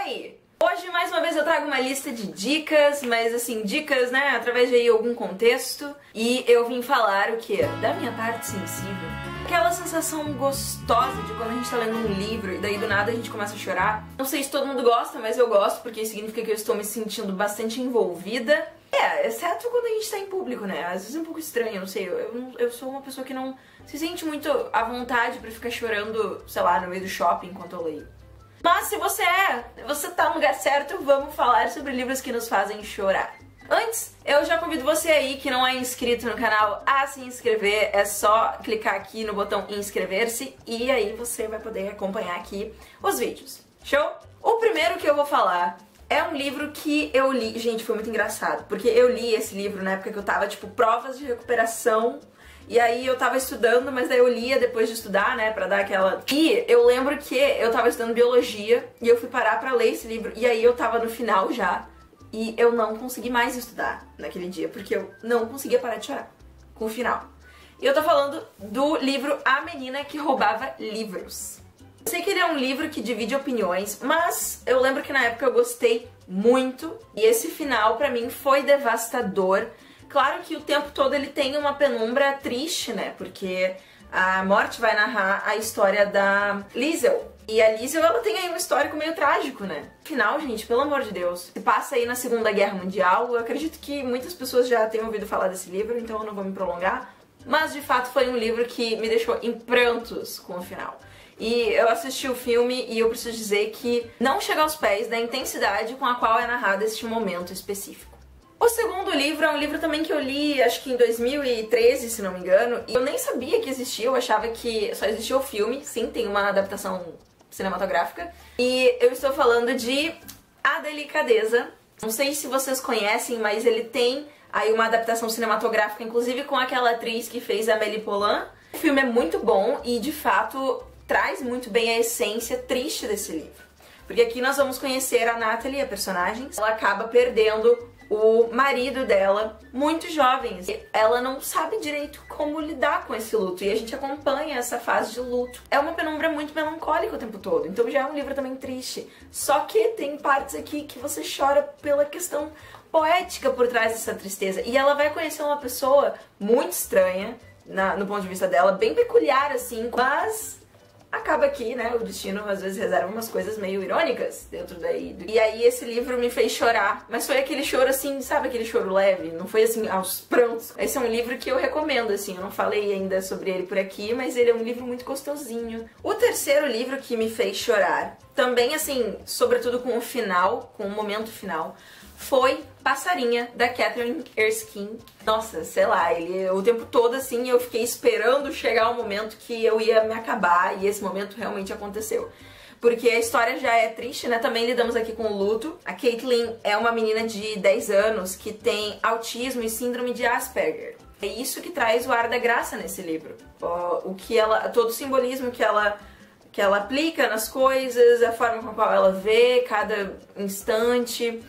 Oi! Hoje, mais uma vez, eu trago uma lista de dicas, mas assim, dicas, né, através de algum contexto. E eu vim falar o quê? Da minha parte sensível. Aquela sensação gostosa de quando a gente tá lendo um livro e daí do nada a gente começa a chorar. Não sei se todo mundo gosta, mas eu gosto porque significa que eu estou me sentindo bastante envolvida. Exceto quando a gente tá em público, né? Às vezes é um pouco estranho, não sei. Eu sou uma pessoa que não se sente muito à vontade pra ficar chorando, sei lá, no meio do shopping enquanto eu leio. Mas se você tá no lugar certo, vamos falar sobre livros que nos fazem chorar. Antes, eu já convido você aí que não é inscrito no canal a se inscrever. É só clicar aqui no botão inscrever-se e aí você vai poder acompanhar aqui os vídeos. Show? O primeiro que eu vou falar é um livro que eu li. Gente, foi muito engraçado, porque eu li esse livro na época que eu tava, tipo, provas de recuperação. E aí eu tava estudando, mas daí eu lia depois de estudar, né, pra dar aquela... E eu lembro que eu tava estudando biologia e eu fui parar pra ler esse livro. E aí eu tava no final já e eu não consegui mais estudar naquele dia, porque eu não conseguia parar de chorar com o final. E eu tô falando do livro A Menina que Roubava Livros. Eu sei que ele é um livro que divide opiniões, mas eu lembro que na época eu gostei muito e esse final pra mim foi devastador. Claro que o tempo todo ele tem uma penumbra triste, né? Porque a Morte vai narrar a história da Liesel. E a Liesel, ela tem aí um histórico meio trágico, né? Final, gente, pelo amor de Deus. Se passa aí na Segunda Guerra Mundial. Eu acredito que muitas pessoas já tenham ouvido falar desse livro, então eu não vou me prolongar. Mas, de fato, foi um livro que me deixou em prantos com o final. E eu assisti o filme e eu preciso dizer que não chega aos pés da intensidade com a qual é narrado este momento específico. O segundo livro é um livro também que eu li, acho que em 2013, se não me engano, e eu nem sabia que existia, eu achava que só existia o filme. Sim, tem uma adaptação cinematográfica. E eu estou falando de A Delicadeza. Não sei se vocês conhecem, mas ele tem aí uma adaptação cinematográfica, inclusive com aquela atriz que fez a Amélie Poulain. O filme é muito bom e, de fato, traz muito bem a essência triste desse livro. Porque aqui nós vamos conhecer a Natalie, a personagem. Ela acaba perdendo o marido dela muito jovem. Ela não sabe direito como lidar com esse luto e a gente acompanha essa fase de luto. É uma penumbra muito melancólica o tempo todo, então já é um livro também triste. Só que tem partes aqui que você chora pela questão poética por trás dessa tristeza. E ela vai conhecer uma pessoa muito estranha, no ponto de vista dela, bem peculiar assim, mas acaba aqui, né, o destino às vezes reserva umas coisas meio irônicas dentro daí. E aí esse livro me fez chorar, mas foi aquele choro assim, sabe aquele choro leve? Não foi assim, aos prantos. Esse é um livro que eu recomendo, assim, eu não falei ainda sobre ele por aqui, mas ele é um livro muito gostosinho. O terceiro livro que me fez chorar, também assim, sobretudo com o final, com o momento final, foi Passarinha, da Catherine Erskine. Nossa, sei lá, o tempo todo assim eu fiquei esperando chegar o momento que eu ia me acabar e esse momento realmente aconteceu. Porque a história já é triste, né? Também lidamos aqui com o luto. A Caitlin é uma menina de 10 anos que tem autismo e síndrome de Asperger. É isso que traz o ar da graça nesse livro. Todo o simbolismo que ela aplica nas coisas, a forma com a qual ela vê cada instante,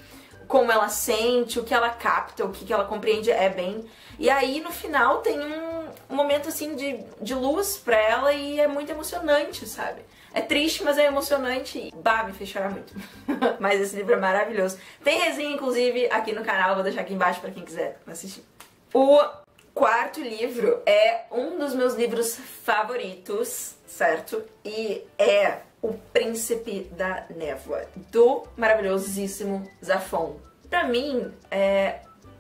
como ela sente, o que ela capta, o que ela compreende é bem. E aí no final tem um momento assim de luz pra ela e é muito emocionante, sabe? É triste, mas é emocionante e me fez chorar muito. Mas esse livro é maravilhoso. Tem resenha inclusive aqui no canal, vou deixar aqui embaixo pra quem quiser assistir. O quarto livro é um dos meus livros favoritos, certo? E é O Príncipe da Névoa, do maravilhosíssimo Zafon. Pra mim,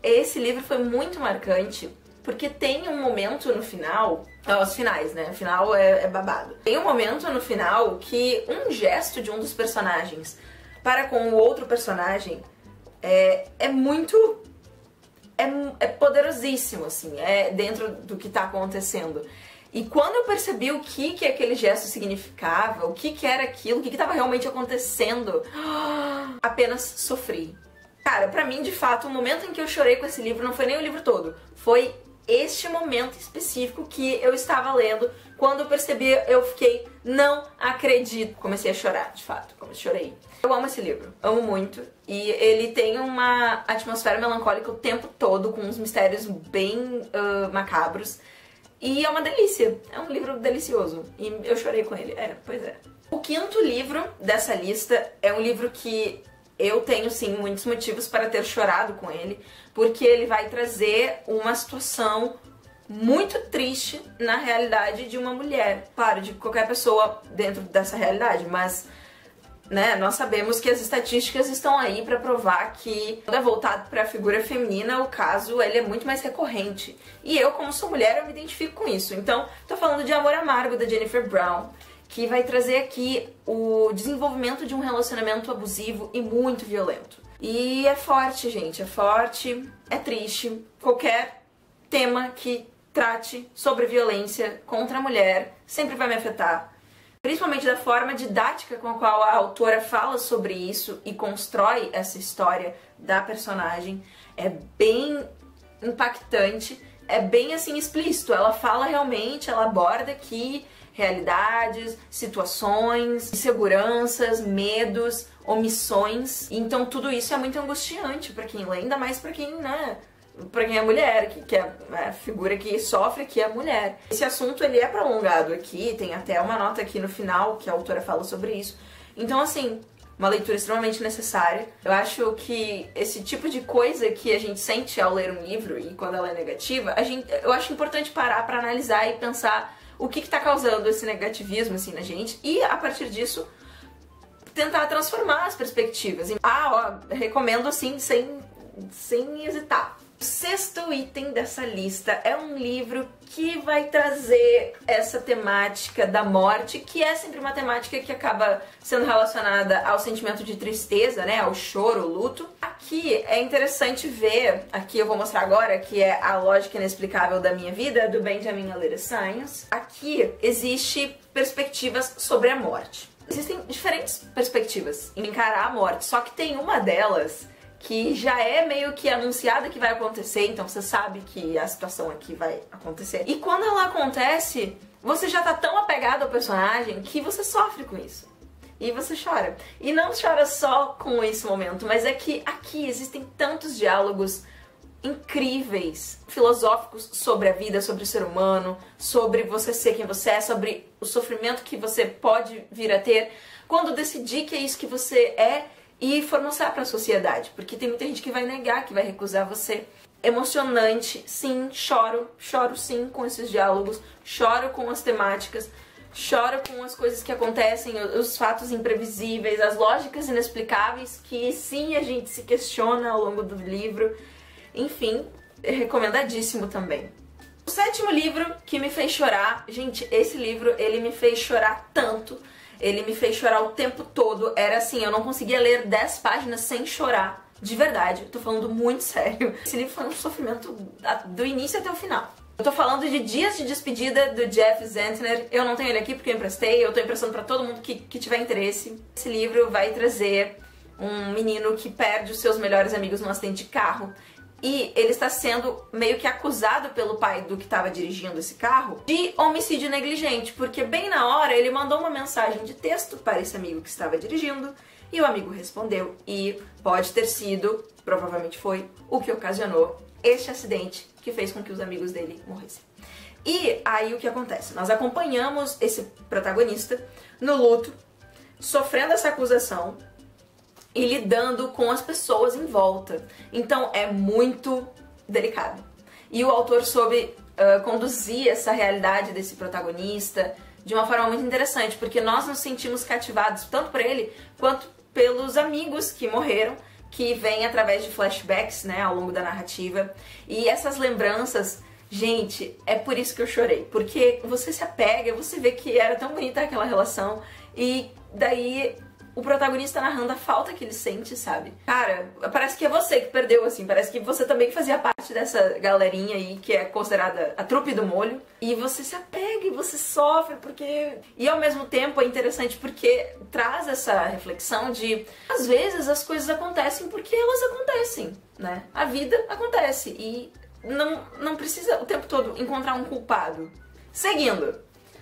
esse livro foi muito marcante, porque tem um momento no final, os finais, né? O final é babado. Tem um momento no final que um gesto de um dos personagens para com o outro personagem é muito... É poderosíssimo, assim, dentro do que tá acontecendo. E quando eu percebi o que aquele gesto significava, o que era aquilo, o que estava realmente acontecendo, apenas sofri. Cara, pra mim, de fato, o momento em que eu chorei com esse livro não foi nem o livro todo, foi este momento específico que eu estava lendo. Quando eu percebi, eu fiquei, não acredito. Comecei a chorar, de fato, chorei. Eu amo esse livro, amo muito. E ele tem uma atmosfera melancólica o tempo todo, com uns mistérios bem macabros. E é uma delícia, é um livro delicioso. E eu chorei com ele, pois é. O quinto livro dessa lista é um livro que eu tenho, sim, muitos motivos para ter chorado com ele, porque ele vai trazer uma situação muito triste na realidade de uma mulher. Claro, de qualquer pessoa dentro dessa realidade, mas né, nós sabemos que as estatísticas estão aí para provar que quando é voltado para a figura feminina, o caso ele é muito mais recorrente. E eu, como sou mulher, eu me identifico com isso. Então, tô falando de Amor Amargo, da Jennifer Brown, que vai trazer aqui o desenvolvimento de um relacionamento abusivo e muito violento. E é forte, gente, é forte, é triste. Qualquer tema que trate sobre violência contra a mulher sempre vai me afetar. Principalmente da forma didática com a qual a autora fala sobre isso e constrói essa história da personagem. É bem impactante, é bem assim explícito. Ela fala realmente, ela aborda aqui realidades, situações, inseguranças, medos, omissões. Então tudo isso é muito angustiante pra quem lê, ainda mais pra quem, né, pra quem é mulher, que é a figura que sofre aqui é a mulher. Esse assunto ele é prolongado aqui, tem até uma nota aqui no final que a autora fala sobre isso. Então assim, uma leitura extremamente necessária. Eu acho que esse tipo de coisa que a gente sente ao ler um livro e quando ela é negativa, eu acho importante parar pra analisar e pensar o que tá causando esse negativismo assim na gente e a partir disso tentar transformar as perspectivas. Recomendo assim sem hesitar. O sexto item dessa lista é um livro que vai trazer essa temática da morte, que é sempre uma temática que acaba sendo relacionada ao sentimento de tristeza, né, ao choro, ao luto. Aqui é interessante ver, aqui eu vou mostrar agora, que é A Lógica Inexplicável da Minha Vida, do Benjamin Alireza. Aqui existe perspectivas sobre a morte. Existem diferentes perspectivas em encarar a morte, só que tem uma delas que já é meio que anunciada que vai acontecer, então você sabe que a situação aqui vai acontecer. E quando ela acontece, você já tá tão apegado ao personagem que você sofre com isso. E você chora. E não chora só com esse momento, mas é que aqui existem tantos diálogos incríveis, filosóficos sobre a vida, sobre o ser humano, sobre você ser quem você é, sobre o sofrimento que você pode vir a ter quando decidir que é isso que você é e for mostrar para a sociedade, porque tem muita gente que vai negar, que vai recusar você. Emocionante, sim, choro sim com esses diálogos, choro com as temáticas, choro com as coisas que acontecem, os fatos imprevisíveis, as lógicas inexplicáveis que sim a gente se questiona ao longo do livro. Enfim, é recomendadíssimo também. O sétimo livro que me fez chorar, gente, esse livro ele me fez chorar tanto. Ele me fez chorar o tempo todo. Era assim, eu não conseguia ler 10 páginas sem chorar. De verdade, eu tô falando muito sério. Esse livro foi um sofrimento do início até o final. Eu tô falando de Dias de Despedida, do Jeff Zentner. Eu não tenho ele aqui porque eu emprestei. Eu tô emprestando pra todo mundo que tiver interesse. Esse livro vai trazer um menino que perde os seus melhores amigos num acidente de carro. E ele está sendo meio que acusado pelo pai do que estava dirigindo esse carro de homicídio negligente, porque bem na hora ele mandou uma mensagem de texto para esse amigo que estava dirigindo e o amigo respondeu e pode ter sido, provavelmente foi, o que ocasionou este acidente que fez com que os amigos dele morressem. E aí o que acontece? Nós acompanhamos esse protagonista no luto, sofrendo essa acusação e lidando com as pessoas em volta. Então é muito delicado. E o autor soube conduzir essa realidade desse protagonista de uma forma muito interessante, porque nós nos sentimos cativados tanto por ele quanto pelos amigos que morreram, que vêm através de flashbacks, né, ao longo da narrativa. E essas lembranças, gente, é por isso que eu chorei, porque você se apega, você vê que era tão bonita aquela relação e daí o protagonista narrando a falta que ele sente, sabe? Cara, parece que é você que perdeu, assim. Parece que você também fazia parte dessa galerinha aí que é considerada a trupe do molho. E você se apega e você sofre porque... E ao mesmo tempo é interessante porque traz essa reflexão de... Às vezes as coisas acontecem porque elas acontecem, né? A vida acontece e não precisa o tempo todo encontrar um culpado. Seguindo,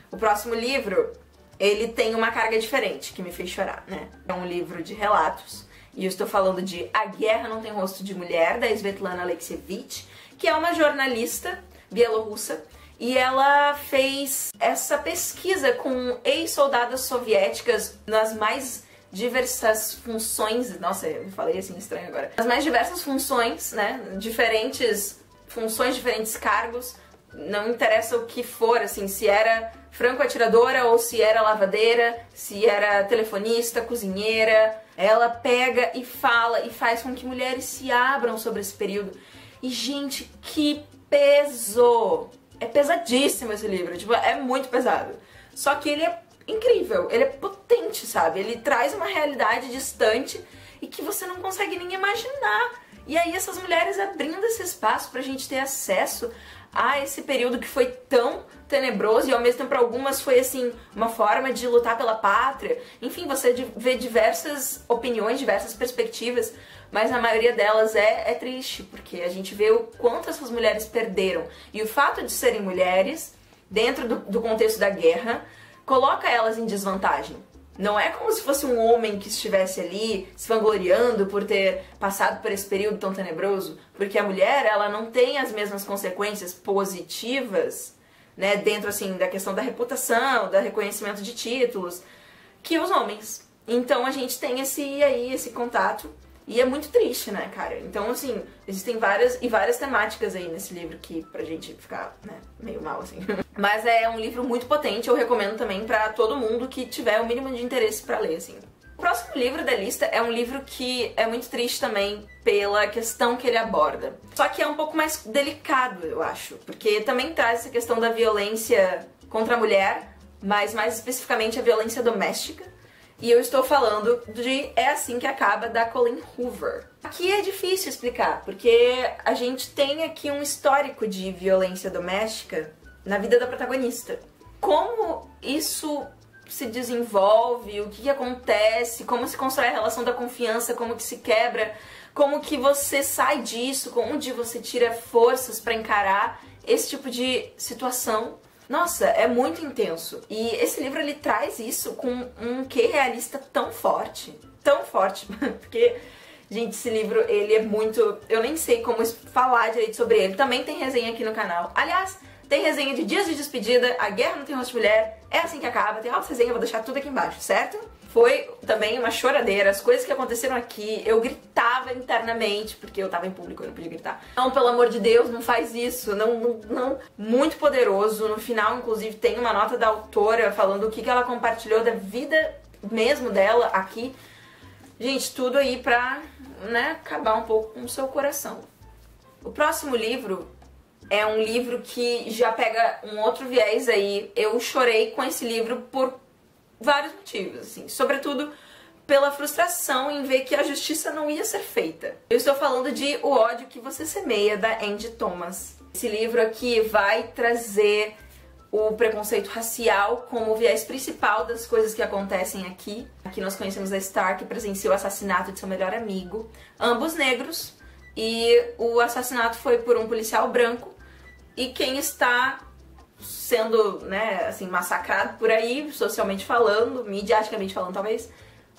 o próximo livro... Ele tem uma carga diferente, que me fez chorar, né? É um livro de relatos, e eu estou falando de A Guerra Não Tem Rosto de Mulher, da Svetlana Alexievich, que é uma jornalista bielorrussa, e ela fez essa pesquisa com ex-soldadas soviéticas nas mais diversas funções, nossa, eu falei assim estranho agora, as mais diversas funções, né, diferentes funções, diferentes cargos, não interessa o que for, assim, se era franco-atiradora ou se era lavadeira, se era telefonista, cozinheira, ela pega e fala e faz com que mulheres se abram sobre esse período. E, gente, que peso! É pesadíssimo esse livro, tipo, é muito pesado. Só que ele é incrível, ele é potente, sabe? Ele traz uma realidade distante e que você não consegue nem imaginar. E aí essas mulheres abrindo esse espaço pra gente ter acesso a esse período que foi tão tenebroso e ao mesmo tempo para algumas foi assim uma forma de lutar pela pátria. Enfim, você vê diversas opiniões, diversas perspectivas, mas a maioria delas é triste, porque a gente vê o quanto essas mulheres perderam. E o fato de serem mulheres, dentro do contexto da guerra, coloca elas em desvantagem. Não é como se fosse um homem que estivesse ali se vangloriando por ter passado por esse período tão tenebroso, porque a mulher, ela não tem as mesmas consequências positivas, né, dentro assim da questão da reputação, do reconhecimento de títulos, que os homens. Então a gente tem esse contato. E é muito triste, né, cara? Então, assim, existem várias temáticas aí nesse livro que pra gente ficar, né, meio mal, assim. Mas é um livro muito potente, eu recomendo também pra todo mundo que tiver o mínimo de interesse pra ler, assim. O próximo livro da lista é um livro que é muito triste também pela questão que ele aborda. Só que é um pouco mais delicado, eu acho, porque também traz essa questão da violência contra a mulher, mas mais especificamente a violência doméstica. E eu estou falando de É Assim Que Acaba, da Colleen Hoover. Aqui é difícil explicar, porque a gente tem aqui um histórico de violência doméstica na vida da protagonista. Como isso se desenvolve, o que acontece, como se constrói a relação da confiança, como que se quebra, como que você sai disso, onde você tira forças para encarar esse tipo de situação. Nossa, é muito intenso. E esse livro, ele traz isso com um quê realista tão forte, porque, gente, esse livro, ele é muito... Eu nem sei como falar direito sobre ele. Também tem resenha aqui no canal. Aliás, tem resenha de Dias de Despedida, A Guerra Não Tem Rosto de Mulher, É Assim Que Acaba, tem alta resenha, eu vou deixar tudo aqui embaixo, certo? Foi também uma choradeira, as coisas que aconteceram aqui, eu gritava internamente, porque eu tava em público, eu não podia gritar. Não, pelo amor de Deus, não faz isso, não. Muito poderoso, no final, inclusive, tem uma nota da autora falando o que ela compartilhou da vida mesmo dela aqui. Gente, tudo aí pra, né, acabar um pouco com o seu coração. O próximo livro é um livro que já pega um outro viés aí. Eu chorei com esse livro por vários motivos, assim, sobretudo pela frustração em ver que a justiça não ia ser feita. Eu estou falando de O Ódio Que Você Semeia, da Angie Thomas. Esse livro aqui vai trazer o preconceito racial como o viés principal das coisas que acontecem aqui. Aqui nós conhecemos a Star, que presenciou o assassinato de seu melhor amigo, ambos negros, e o assassinato foi por um policial branco, e quem está sendo, né, assim, massacrado por aí, socialmente falando, midiaticamente falando talvez,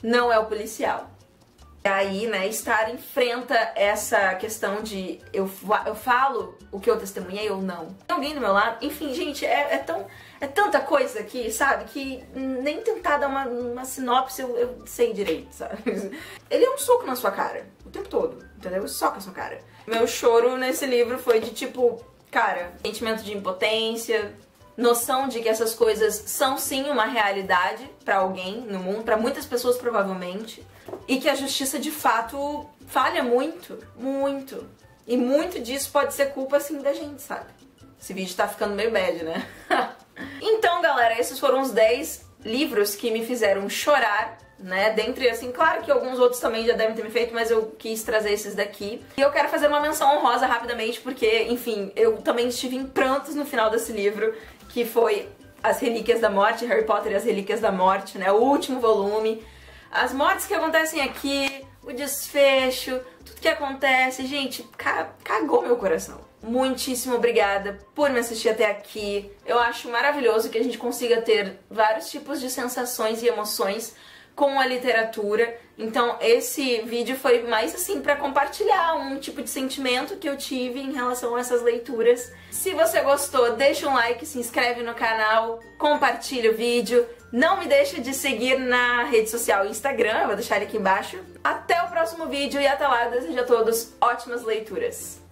não é o policial. E aí, né, Star enfrenta essa questão de eu falo o que eu testemunhei ou não. Tem alguém do meu lado? Enfim, gente, é tanta coisa aqui, sabe, que nem tentar dar uma sinopse eu sei direito, sabe. Ele é um soco na sua cara, o tempo todo, entendeu? Soca na sua cara. Meu choro nesse livro foi de tipo... Cara, sentimento de impotência, noção de que essas coisas são sim uma realidade pra alguém no mundo, pra muitas pessoas provavelmente, e que a justiça de fato falha muito, muito. E muito disso pode ser culpa assim da gente, sabe? Esse vídeo tá ficando meio bad, né? Então, galera, esses foram os 10 livros que me fizeram chorar, né, dentre, assim, claro que alguns outros também já devem ter me feito, mas eu quis trazer esses daqui. E eu quero fazer uma menção honrosa rapidamente, porque, enfim, eu também estive em prantos no final desse livro, que foi As Relíquias da Morte, Harry Potter e as Relíquias da Morte, né, o último volume. As mortes que acontecem aqui, o desfecho, tudo que acontece, gente, cagou meu coração. Muitíssimo obrigada por me assistir até aqui. Eu acho maravilhoso que a gente consiga ter vários tipos de sensações e emoções com a literatura. Então esse vídeo foi mais assim pra compartilhar um tipo de sentimento que eu tive em relação a essas leituras. Se você gostou, deixa um like, se inscreve no canal, compartilha o vídeo. Não me deixa de seguir na rede social Instagram, eu vou deixar ele aqui embaixo. Até o próximo vídeo e até lá eu desejo a todos ótimas leituras.